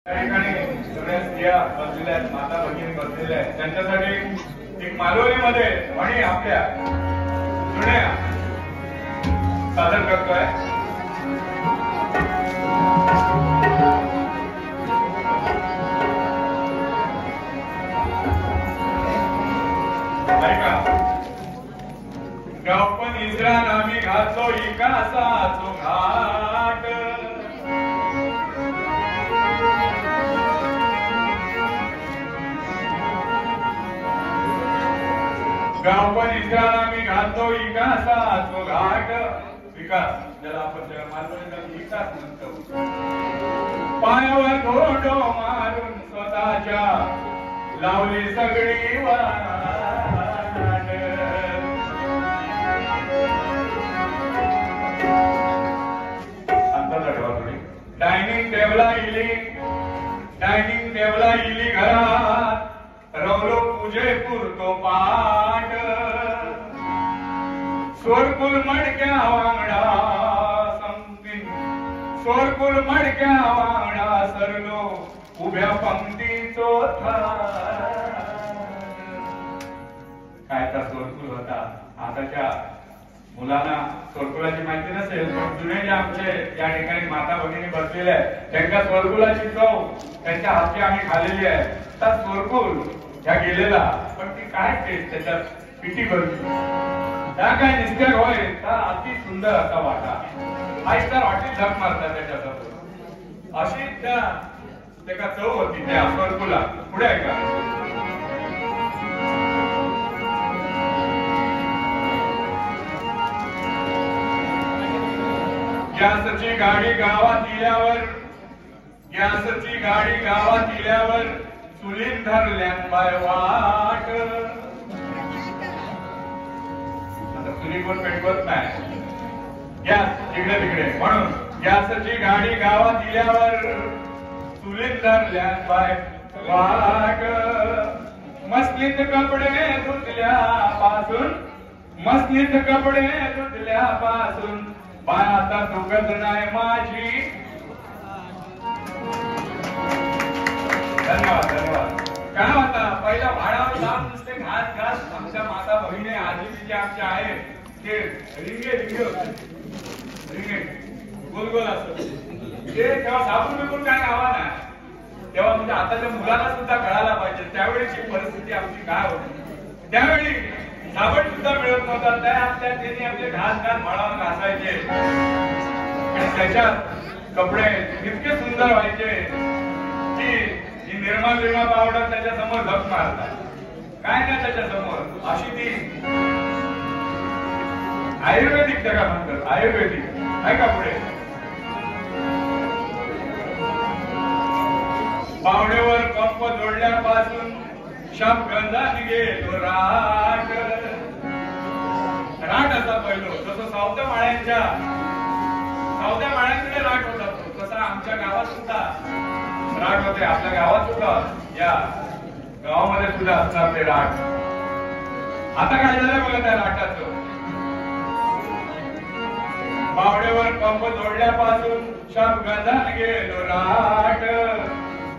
त्या ठिकाणी सगळ्या स्त्रिया बसलेल्या आहेत, माता भगिनी बसलेल्या आहेत. त्यांच्यासाठी एक मालवणीमध्ये म्हणी आपल्या जुन्या सादर करतोय. ऐका. गाव पण इजरा नामी घातलो इकासाचो घाट, गाव पण इजरा नामी घातलो इकासाचो घाट. विकास ज्याला आपण मालवणीचा विकास म्हणतो. पायावर घोडो मारून स्वतःच्या लावली सगळी वाट. डायनिंग टेबला इली घरात रवलो पूजे पुरतो पाठ. सोरकुल मडक्या वांगडा समथिंग, सोरकुल मडक्या वांगडा सरलो उभ्या पंक्तीचो थाट. कायचा सोरकुल होता. आताच्या मुलांना सोरकुलाची माहिती नसेल, पण जुने जे आमचे या ठिकाणी माता भगिनी बसलेल्या आहेत त्यांच्या सोरकुलाची चव त्यांच्या हातची आम्ही खाल्लेली आहे. त्या सोरकुल ह्या गेलेला, पण ती काय टेस्ट त्याच्यात पिठी भरली त्या काय निस्त्याग होय त्या अति सुंदर असा वाटा. फाईव्ह स्टार हॉटेल झक मारतात त्याच्यासमोर. अशी त्या चव होती त्या सोरकुला. पुढे आहे का. गॅसची गाडी गावात दिल्यावर, गॅसची गाडी गावात दिल्यावर चुलीत धरल्यान बाय वाट. आता चुली कोण पेटवत नाही, गॅस इकडे तिकडे, म्हणून गॅसची गाडी गावात दिल्यावर चुलीत धरल्यान बाय वाट. मस्लीत कपडे धुतल्यापासून, मस्लीत कपडे धुतल्यापासून बाय आता दुखत नाही माझी. धन्यवाद धन्यवाद. काय होता पहिला भाडावर लांब नुसते घास घास आमच्या माता बहिणी आजी जे आमच्या आहेत ते रिंगे रिंगे होते. रिंगे गोलगोल असत ते तेव्हा साबून बिकून काय गावा नाही. तेव्हा म्हणजे आताच्या मुलांना सुद्धा कळायला पाहिजे त्यावेळीची परिस्थिती आमची काय होती. त्यावेळी साबण सुद्धा मिळत नव्हता. त्या त्यांनी आपले घास घास भाडावर घासायचे आणि त्याच्यात कपडे इतके सुंदर व्हायचे की निर्मा पावडर त्याच्या समोर धप मारतात. काय नाही त्याच्या समोर. अशी ती आयुर्वेदिक जगा म्हणतात. आयुर्वेदिक आहे का. पुढे पावड्यावर पंप जोडल्यापासून शापगंधाने गेलो राट. राट असा पहिलो जसं सावत्या माळ्यांकडे राट होता तसा आमच्या गावात सुद्धा राट होते. आपल्या गावात सुद्धा या गावामध्ये सुद्धा असणार ते राट. आता काय झालं बघा त्या राटाचं. पावड्यावर पंप जोडल्यापासून शापगंधाने गेलो राट.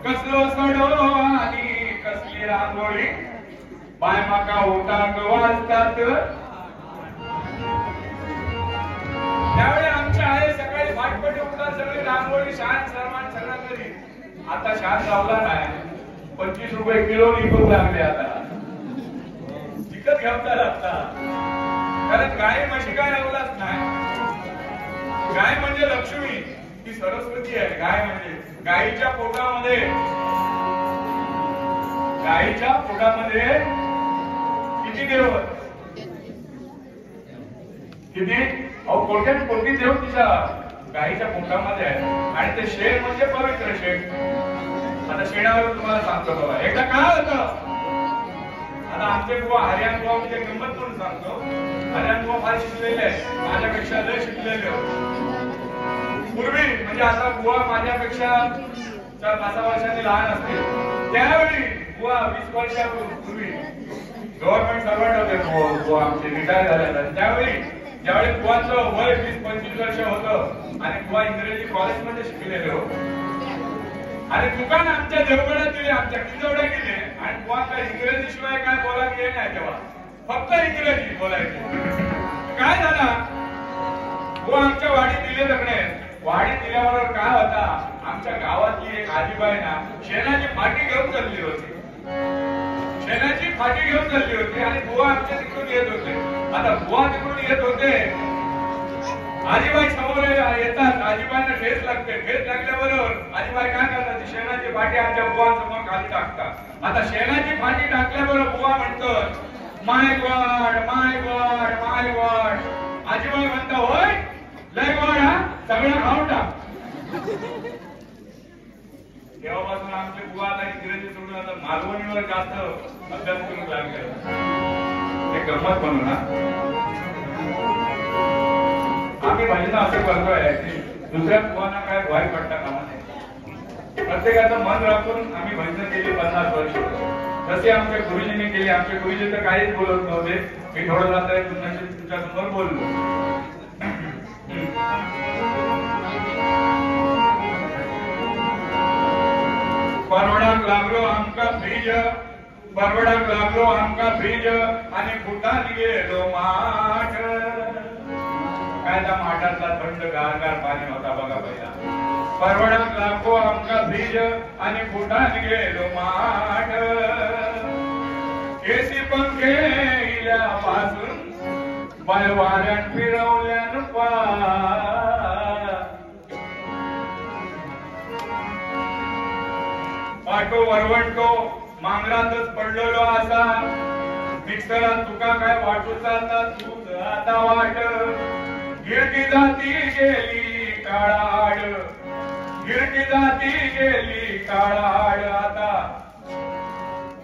कसलो सडो आणि कसली रांगोळी बाय माका उठाक वाजतात. त्यावेळी आमच्या आहे सकाळी फाटपटी उठतात सगळी रांगोळी शान सन्मान सगळं करी. आता शान लावला नाही. 25 रुपये किलो विकून लागले. आता विकत घ्यायचा लागतात. कारण गाय म्हशी काय लावलाच नाही. गाय म्हणजे लक्ष्मी, ती सरस्वती आहे. गाय म्हणजे गायीच्या पोटामध्ये, गायीच्या पोटामध्ये किती देव, किती कोट्यात कोटी देव तिच्या गायीच्या पोटामध्ये आहे. आणि ते शेण म्हणजे पवित्र शेण. आता शेणावर तुम्हाला सांगतो बाबा. एकदा काय होतं. आता आमचे बुवा हरियाण बुवा म्हणजे गंमत म्हणून सांगतो. हरियाण बुवा फार शिकलेले आहे, माझ्यापेक्षा लय शिकलेले. पूर्वी म्हणजे आता बुवा माझ्यापेक्षा 4-5 वर्षांनी लहान असतील. त्यावेळी बुवा 20 वर्षापूर्वी गव्हर्नमेंट सर्वंट होते बुवा आमचे, रिटायर झाले. त्यावेळी ज्यावेळी बुवांचं वय 20-25 वर्ष होतं आणि बुवा इंग्रजी कॉलेजमध्ये शिकलेले होते. आणि दुकान आमच्या देवगडात दिले, आमच्या किल्लोड्या गेले आणि कोणाला इंग्रजी शिवाय काय बोलायला गेले नाही तेव्हा, फक्त इंग्रजी बोलायचे. काय झाला हो, आमच्या वाडी दिले दगडे. वाडी दिल्याबरोबर काय होता, आमच्या गावातली एक आजीबाई ना शेणाची फाटी घेऊन चालली होती. शेणाची फाटी घेऊन चालली होती आणि बुवा आमच्या तिकडून येत होते. आता बुवा तिकडून येत होते, आजीबाई समोर येतात. आजीबाईंना ठेच लागते. ठेच लागल्याबरोबर आजीबाई काय करतात, शेणाची फाटी आमच्या बुवांसमोर खाली टाकतात. आता शेणाची फाटी टाकल्याबरोबर बुवा म्हणतो माय गॉड माय गॉड माय गॉड. आजीबाई म्हणता होय लय गॉड, हा सगळं खाऊन टाक. तेव्हापासून आमचे बुवा आता इंग्रजी सोडून आता मालवणीवर जास्त अभ्यास करून लागले. हे गंमत म्हणून ना आम्ही भाजीला असं करतोय की दुसऱ्या बुवांना काय भय पडता कामा नये. प्रत्येकाचं मन राखून आम्ही भजन केली 50 वर्ष. जसे आमच्या गुरुजींनी केली. आमचे गुरुजी तर काहीच बोलत नव्हते. मी थोडं जाता तुमच्या समोर बोललो. परवडाक लागलो आमका फ्रीज, परवडाक लागलो आमका फ्रीज आणि फुटात गेलो माठ. काय त्या माठातला थंड गारगार पाणी होता बघा पहिला. परवडाक लागलो आमका फ्रीज आणि फुटात गेलो माठ. एसी पंखे इल्यापासून वाऱ्यात फिरवल्यान पाठो वरवंटो मांगरातच पडलेलो असा. मिक्सरात तुका काय वाटूचा तूच आता वाट. गिरकी जाती गेली काळाड, गिरकी जाती गेली काळाड.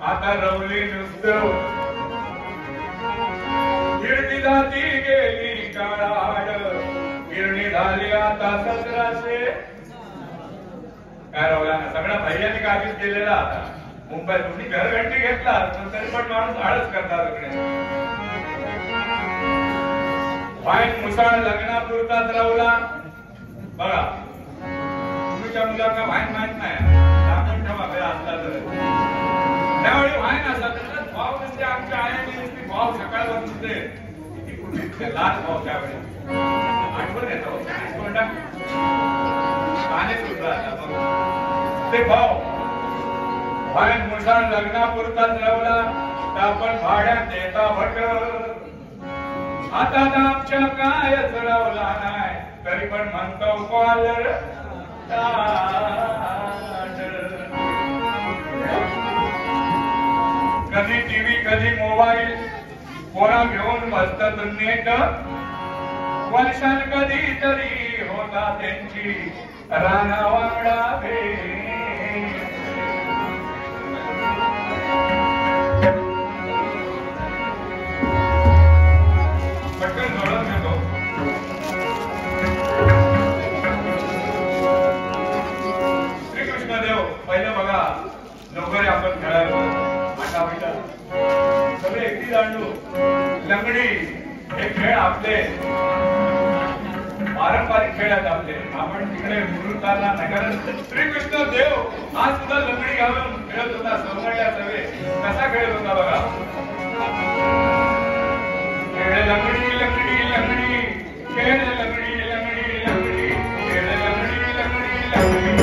आता रवली नुसतं गिरकी जाती गेली काळाड. गिरणी झाली आता 1700. काय रवला ना सगळा भैयाने कागद केलेला. आता मुंबईत तुम्ही घरघंटी घेतला तरी पण माणूस आळस करतात तिकडे. वाईन मुसाळ लग्नापुरताच रवला बघा. तुमच्या मुलांना वाईन माहित नाही, टाकून ठेवा वेळ असला तर. त्यावेळी वाईन असला तर भाव म्हणजे आमच्या आईने भाव सकाळपासून ते किती लाच भाव त्यावेळी आठवण येतो. पाणी सुद्धा ते भाव वाईन मुसाळ लग्नापुरताच रवला तर आपण भाड्यात देता भट. आता आमच्या काय चढवला नाही तरी पण म्हणतो कॉलर. कधी टीव्ही कधी मोबाईल कोणा घेऊन बसतात नेट. वर्षान कधी तरी होता त्यांची रानावाडा भेट. पटकन जोडून घेतो. श्रीकृष्ण देव पहिलं बघा लवकर आपण खेळायला आठा सगळे एकटी दांडू लंगडी हे खेळ आपले पारंपरिक खेळ आहेत आपले. आपण तिकडे गुरुताला नगर श्रीकृष्ण देव आज सुद्धा लंगडी घालून खेळत होता. सवंगड्या सगळे कसा खेळत होता बघा. खेळ लंगडी लंगडी लंगडी खेळ लंगडी लंगडी लंगडी खेळ लंगडी लंगडी लंगडी.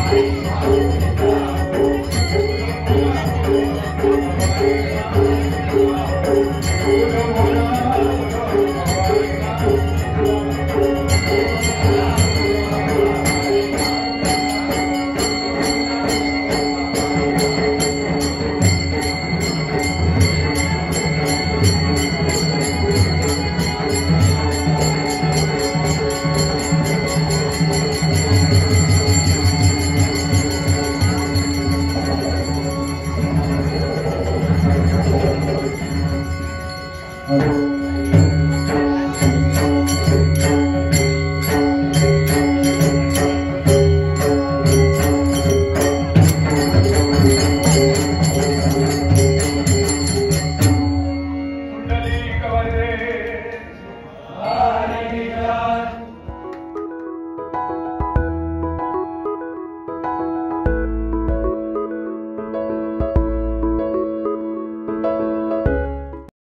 Thank you.